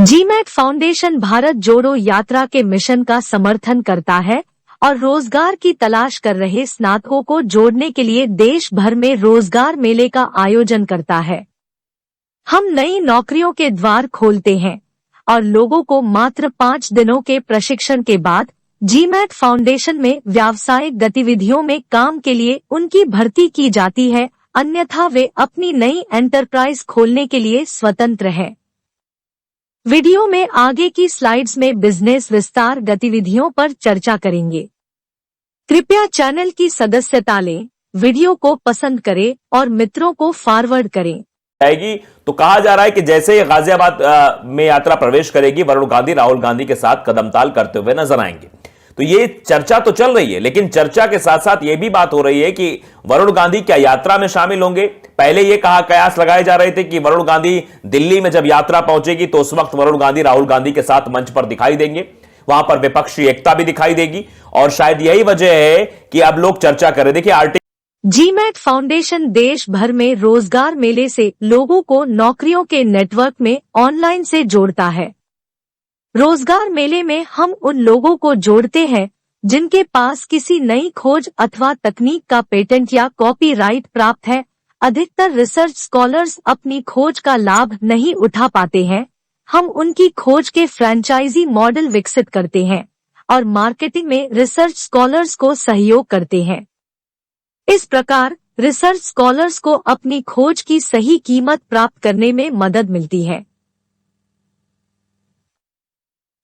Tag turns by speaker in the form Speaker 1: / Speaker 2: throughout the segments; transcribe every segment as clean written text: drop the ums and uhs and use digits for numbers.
Speaker 1: GMAT foundation Bharat जोड़ो यात्रा के मिशन का समर्थन करता है और रोजगार की तलाश कर रहे स्नातकों को जोड़ने के लिए देश भर में रोजगार मेले का आयोजन करता है। हम नई नौकरियों के द्वार खोलते हैं और लोगों को मात्र 5 दिनों के प्रशिक्षण के बाद जीमैट फाउंडेशन में व्यावसायिक गतिविधियों में काम के लिए उनकी भर्ती की जाती है, अन्यथा वे अपनी नई एंटरप्राइज खोलने के लिए स्वतंत्र हैं। वीडियो में आगे की स्लाइड्स में बिजनेस विस्तार गतिविधियों पर चर्चा करेंगे। कृपया चैनल की सदस्यता लें, वीडियो को पसंद करें और मित्रों को फॉरवर्ड करें।
Speaker 2: आएगी तो कहा जा रहा है कि जैसे ही गाजियाबाद में यात्रा प्रवेश करेगी, वरुण गांधी राहुल गांधी के साथ कदमताल करते हुए नजर आएंगे। तो ये चर्चा तो चल रही है, लेकिन चर्चा के साथ साथ ये भी बात हो रही है कि वरुण गांधी क्या यात्रा में शामिल होंगे। पहले ये कयास लगाए जा रहे थे कि वरुण गांधी दिल्ली में जब यात्रा पहुंचेगी तो उस वक्त वरुण गांधी राहुल गांधी के साथ मंच पर दिखाई देंगे, वहां पर विपक्षी एकता भी दिखाई देगी और शायद यही वजह है कि अब लोग चर्चा कर रहे। देखिए,
Speaker 1: जीमैट फाउंडेशन देश भर में रोजगार मेले से लोगों को नौकरियों के नेटवर्क में ऑनलाइन से जोड़ता है। रोजगार मेले में हम उन लोगों को जोड़ते हैं जिनके पास किसी नई खोज अथवा तकनीक का पेटेंट या कॉपीराइट प्राप्त है। अधिकतर रिसर्च स्कॉलर्स अपनी खोज का लाभ नहीं उठा पाते हैं। हम उनकी खोज के फ्रेंचाइजी मॉडल विकसित करते हैं और मार्केटिंग में रिसर्च स्कॉलर्स को सहयोग करते हैं। इस प्रकार रिसर्च स्कॉलर्स को अपनी खोज की सही कीमत प्राप्त करने में मदद मिलती है।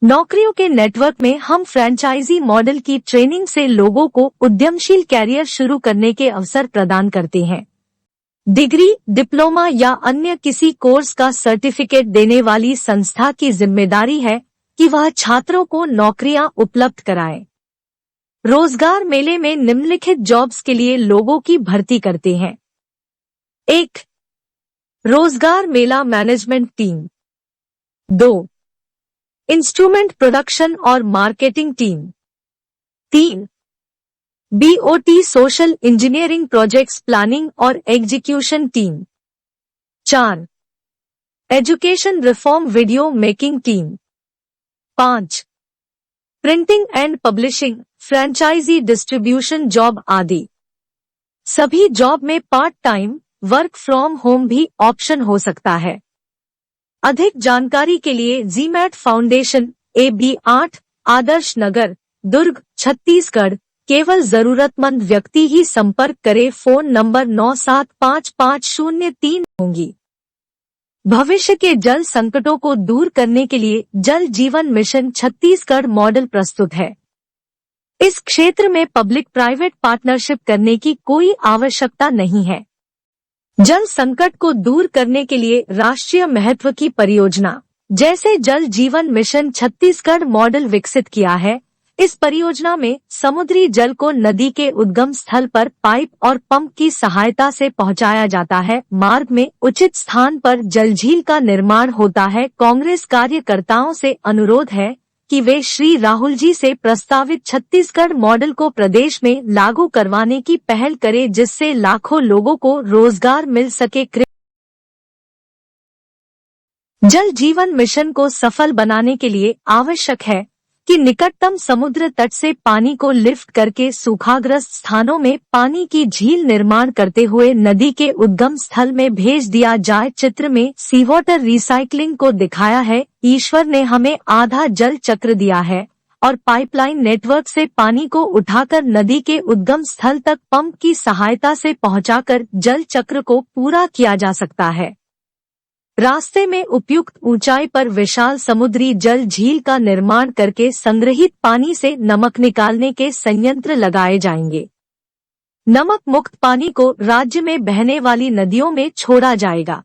Speaker 1: नौकरियों के नेटवर्क में हम फ्रेंचाइजी मॉडल की ट्रेनिंग से लोगों को उद्यमशील कैरियर शुरू करने के अवसर प्रदान करते हैं। डिग्री, डिप्लोमा या अन्य किसी कोर्स का सर्टिफिकेट देने वाली संस्था की जिम्मेदारी है कि वह छात्रों को नौकरियां उपलब्ध कराए। रोजगार मेले में निम्नलिखित जॉब्स के लिए लोगों की भर्ती करते हैं। 1. रोजगार मेला मैनेजमेंट टीम। 2. इंस्ट्रूमेंट प्रोडक्शन और marketing team. 3. BOT social engineering projects planning और execution team. 4. Education reform video making team. 5. Printing and publishing, franchise distribution job आदि। सभी जॉब में part time work from home भी ऑप्शन हो सकता है। अधिक जानकारी के लिए GMAT foundation AB8 Adarsh Nagar, Durg, Chhattisgarh. केवल जरूरतमंद व्यक्ति ही संपर्क करे। फोन नंबर 975503 होंगी। भविष्य के जल संकटों को दूर करने के लिए जल जीवन मिशन छत्तीसगढ़ मॉडल प्रस्तुत है। इस क्षेत्र में पब्लिक प्राइवेट पार्टनरशिप करने की कोई आवश्यकता नहीं है। जल संकट को दूर करने के लिए राष्ट्रीय महत्व की परियोजना जैसे जल जीवन मिशन छत्तीसगढ़ मॉडल विकसित किया है। इस परियोजना में समुद्री जल को नदी के उद्गम स्थल पर पाइप और पंप की सहायता से पहुंचाया जाता है। मार्ग में उचित स्थान पर जलझील का निर्माण होता है। कांग्रेस कार्यकर्ताओं से अनुरोध है कि वे श्री राहुल जी से प्रस्तावित छत्तीसगढ़ मॉडल को प्रदेश में लागू करवाने की पहल करें, जिससे लाखों लोगों को रोजगार मिल सके। जल जीवन मिशन को सफल बनाने के लिए आवश्यक है कि निकटतम समुद्र तट से पानी को लिफ्ट करके सूखाग्रस्त स्थानों में पानी की झील निर्माण करते हुए नदी के उद्गम स्थल में भेज दिया जाए। चित्र में सी वाटर रिसाइकलिंग को दिखाया है। ईश्वर ने हमें आधा जल चक्र दिया है और पाइपलाइन नेटवर्क से पानी को उठाकर नदी के उद्गम स्थल तक पंप की सहायता से पहुंचाकर जल चक्र को पूरा किया जा सकता है। रास्ते में उपयुक्त ऊंचाई पर विशाल समुद्री जल झील का निर्माण करके संग्रहित पानी से नमक निकालने के संयंत्र लगाए जाएंगे। नमक मुक्त पानी को राज्य में बहने वाली नदियों में छोड़ा जाएगा।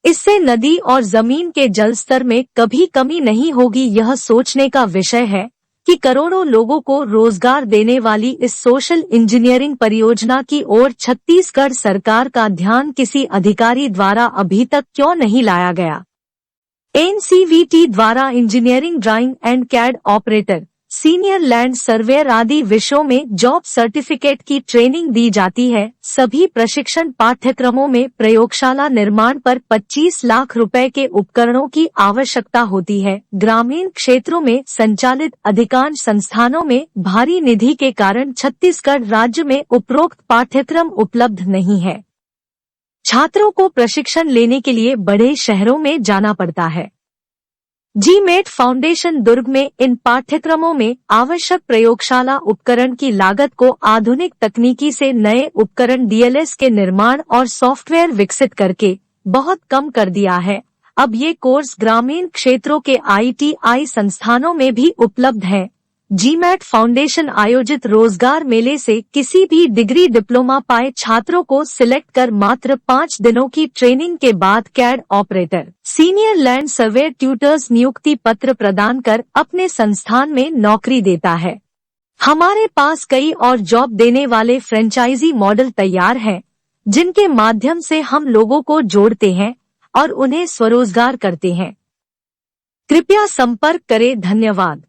Speaker 1: इससे नदी और जमीन के जल स्तर में कभी कमी नहीं होगी। यह सोचने का विषय है कि करोड़ों लोगों को रोजगार देने वाली इस सोशल इंजीनियरिंग परियोजना की ओर छत्तीसगढ़ सरकार का ध्यान किसी अधिकारी द्वारा अभी तक क्यों नहीं लाया गया। NCVT द्वारा engineering drawing and CAD operator senior land surveyor आदि विषयों में जॉब सर्टिफिकेट की ट्रेनिंग दी जाती है। सभी प्रशिक्षण पाठ्यक्रमों में प्रयोगशाला निर्माण पर 25 लाख रुपए के उपकरणों की आवश्यकता होती है। ग्रामीण क्षेत्रों में संचालित अधिकांश संस्थानों में भारी निधि के कारण छत्तीसगढ़ राज्य में उपरोक्त पाठ्यक्रम उपलब्ध नहीं है। छात्रों को प्रशिक्षण लेने के लिए बड़े शहरों में जाना पड़ता है। जीमेट फाउंडेशन दुर्ग में इन पाठ्यक्रमों में आवश्यक प्रयोगशाला उपकरण की लागत को आधुनिक तकनीकी से नए उपकरण डीएलएस के निर्माण और सॉफ्टवेयर विकसित करके बहुत कम कर दिया है। अब ये कोर्स ग्रामीण क्षेत्रों के आईटीआई संस्थानों में भी उपलब्ध है। जीमेट फाउंडेशन आयोजित रोजगार मेले से किसी भी डिग्री डिप्लोमा पाए छात्रों को सिलेक्ट कर मात्र 5 दिनों की ट्रेनिंग के बाद CAD operator, senior land surveyor tutors नियुक्ति पत्र प्रदान कर अपने संस्थान में नौकरी देता है। हमारे पास कई और जॉब देने वाले फ्रेंचाइजी मॉडल तैयार हैं, जिनके माध्यम से हम लोगों को जोड़ते हैं और उन्हें स्वरोजगार करते हैं। कृपया संपर्क करें। धन्यवाद।